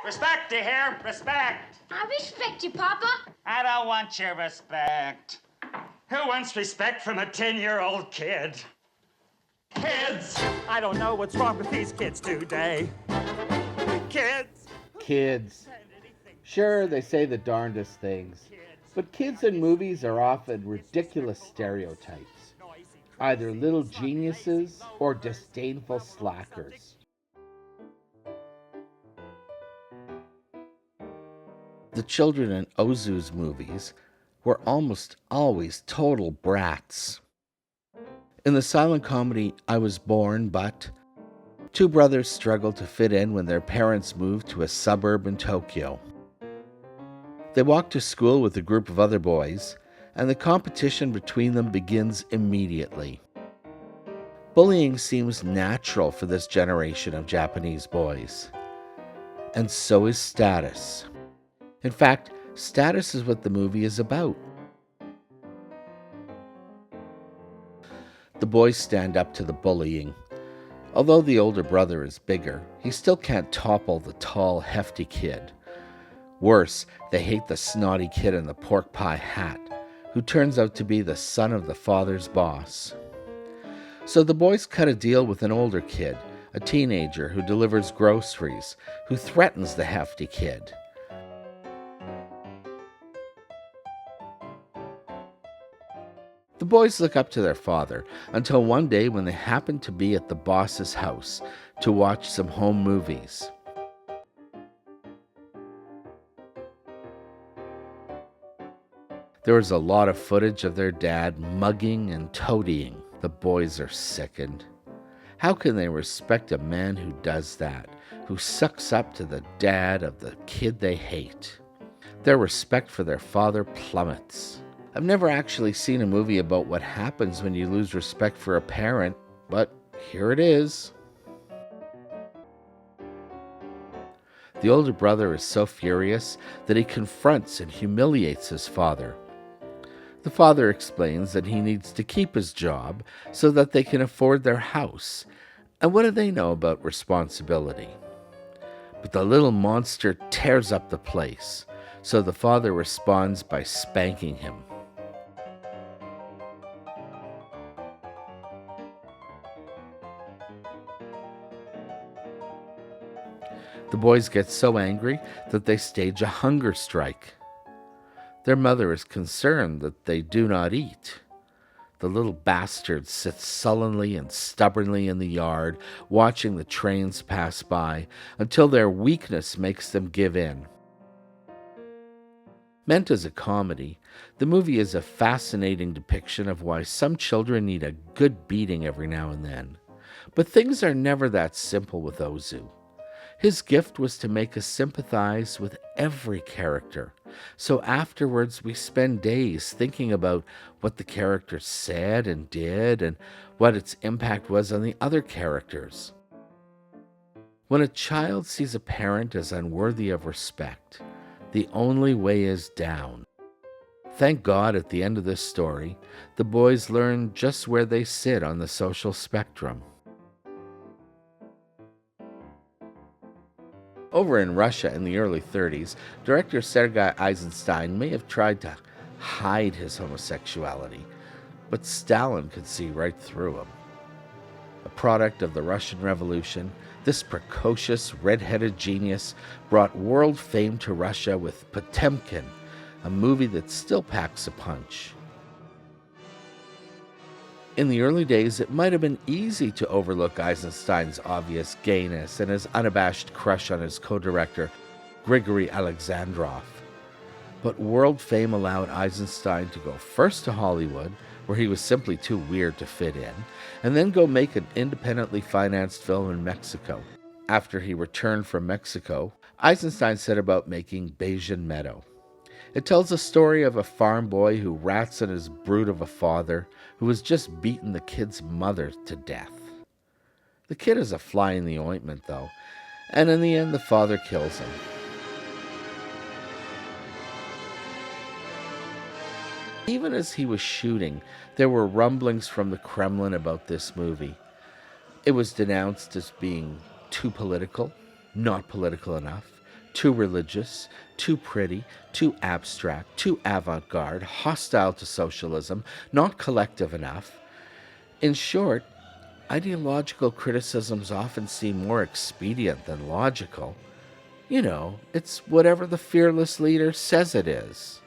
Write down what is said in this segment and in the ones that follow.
Respect, you hear? Respect. I respect you, Papa. I don't want your respect. Who wants respect from a 10-year-old kid? Kids! I don't know what's wrong with these kids today. Kids! Kids. Sure, they say the darndest things, but kids in movies are often ridiculous stereotypes, either little geniuses or disdainful slackers. The children in Ozu's movies were almost always total brats. In the silent comedy I Was Born, But, two brothers struggle to fit in when their parents move to a suburb in Tokyo. They walk to school with a group of other boys, and the competition between them begins immediately. Bullying seems natural for this generation of Japanese boys. And so is status. In fact, status is what the movie is about. The boys stand up to the bullying. Although the older brother is bigger, he still can't topple the tall, hefty kid. Worse, they hate the snotty kid in the pork pie hat, who turns out to be the son of the father's boss. So the boys cut a deal with an older kid, a teenager who delivers groceries, who threatens the hefty kid. The boys look up to their father until one day when they happen to be at the boss's house to watch some home movies. There is a lot of footage of their dad mugging and toadying. The boys are sickened. How can they respect a man who does that, who sucks up to the dad of the kid they hate? Their respect for their father plummets. I've never actually seen a movie about what happens when you lose respect for a parent, but here it is. The older brother is so furious that he confronts and humiliates his father. The father explains that he needs to keep his job so that they can afford their house. And what do they know about responsibility? But the little monster tears up the place, so the father responds by spanking him. The boys get so angry that they stage a hunger strike. Their mother is concerned that they do not eat. The little bastard sits sullenly and stubbornly in the yard, watching the trains pass by, until their weakness makes them give in. Meant as a comedy, the movie is a fascinating depiction of why some children need a good beating every now and then. But things are never that simple with Ozu. His gift was to make us sympathize with every character. So afterwards, we spend days thinking about what the character said and did and what its impact was on the other characters. When a child sees a parent as unworthy of respect, the only way is down. Thank God at the end of this story, the boys learn just where they sit on the social spectrum. Over in Russia in the early 30s, director Sergei Eisenstein may have tried to hide his homosexuality, but Stalin could see right through him. A product of the Russian Revolution, this precocious, red-headed genius brought world fame to Russia with Potemkin, a movie that still packs a punch. In the early days, it might have been easy to overlook Eisenstein's obvious gayness and his unabashed crush on his co-director, Grigory Alexandrov. But world fame allowed Eisenstein to go first to Hollywood, where he was simply too weird to fit in, and then go make an independently financed film in Mexico. After he returned from Mexico, Eisenstein set about making Bayesian Meadow. It tells the story of a farm boy who rats in his brood of a father who has just beaten the kid's mother to death. The kid is a fly in the ointment, though, and in the end the father kills him. Even as he was shooting, there were rumblings from the Kremlin about this movie. It was denounced as being too political, not political enough, Too religious, too pretty, too abstract, too avant garde, hostile to socialism, not collective enough. In short, ideological criticisms often seem more expedient than logical. It's whatever the fearless leader says it is.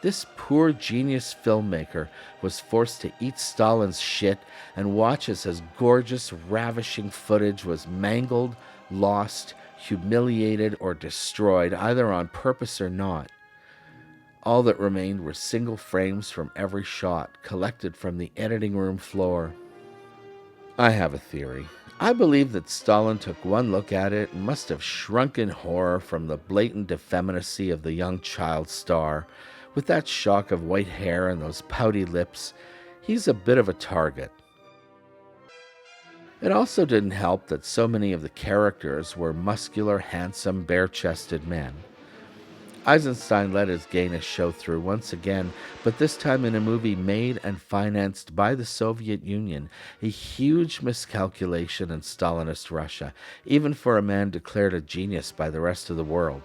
This poor genius filmmaker was forced to eat Stalin's shit and watch as his gorgeous, ravishing footage was mangled, lost, humiliated, or destroyed, either on purpose or not. All that remained were single frames from every shot, collected from the editing room floor. I have a theory. I believe that Stalin took one look at it and must have shrunk in horror from the blatant effeminacy of the young child star. With that shock of white hair and those pouty lips, he's a bit of a target. It also didn't help that so many of the characters were muscular, handsome, bare-chested men. Eisenstein let his gayness show through once again, but this time in a movie made and financed by the Soviet Union, a huge miscalculation in Stalinist Russia, even for a man declared a genius by the rest of the world.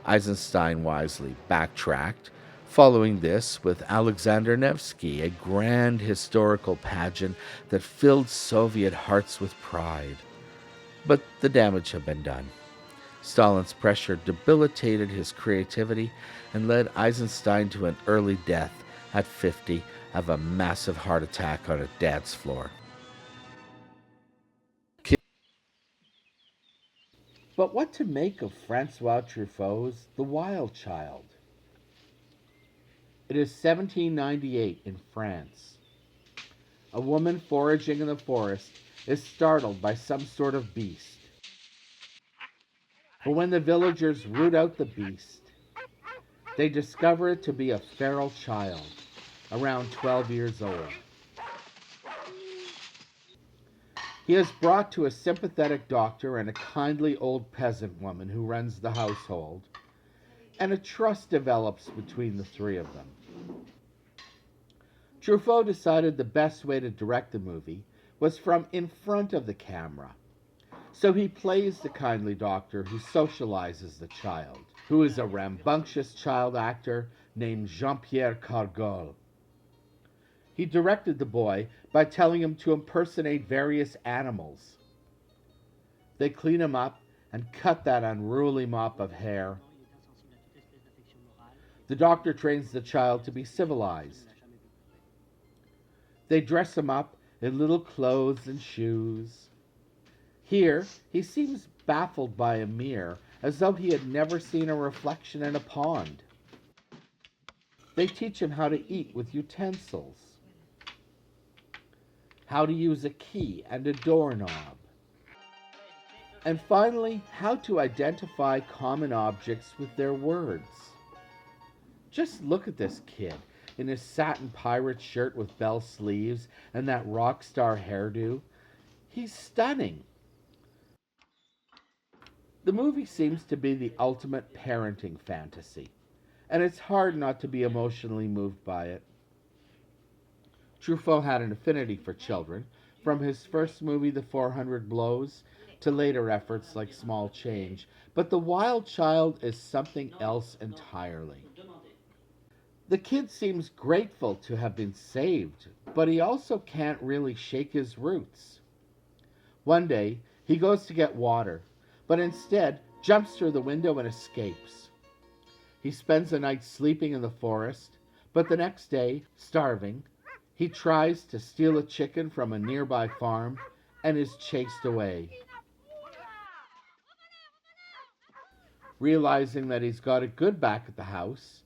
Eisenstein wisely backtracked, following this with Alexander Nevsky, a grand historical pageant that filled Soviet hearts with pride. But the damage had been done. Stalin's pressure debilitated his creativity and led Eisenstein to an early death at 50 of a massive heart attack on a dance floor. But what to make of Francois Truffaut's The Wild Child? It is 1798 in France. A woman foraging in the forest is startled by some sort of beast. But when the villagers root out the beast, they discover it to be a feral child, around 12 years old. He is brought to a sympathetic doctor and a kindly old peasant woman who runs the household, and a trust develops between the three of them. Truffaut decided the best way to direct the movie was from in front of the camera. So he plays the kindly doctor who socializes the child, who is a rambunctious child actor named Jean-Pierre Cargol. He directed the boy by telling him to impersonate various animals. They clean him up and cut that unruly mop of hair. The doctor trains the child to be civilized. They dress him up in little clothes and shoes. Here, he seems baffled by a mirror, as though he had never seen a reflection in a pond. They teach him how to eat with utensils, how to use a key and a doorknob, and finally, how to identify common objects with their words. Just look at this kid in his satin pirate shirt with bell sleeves and that rock star hairdo. He's stunning. The movie seems to be the ultimate parenting fantasy, and it's hard not to be emotionally moved by it. Truffaut had an affinity for children, from his first movie, The 400 Blows, to later efforts like Small Change, but The Wild Child is something else entirely. The kid seems grateful to have been saved, but he also can't really shake his roots. One day, he goes to get water, but instead jumps through the window and escapes. He spends the night sleeping in the forest, but the next day, starving, he tries to steal a chicken from a nearby farm and is chased away. Realizing that he's got it good back at the house,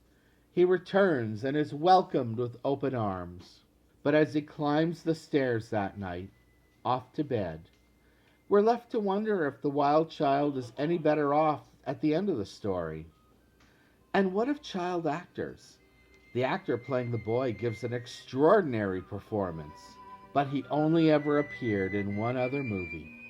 he returns and is welcomed with open arms. But as he climbs the stairs that night, off to bed, we're left to wonder if the wild child is any better off at the end of the story. And what of child actors? The actor playing the boy gives an extraordinary performance, but he only ever appeared in one other movie.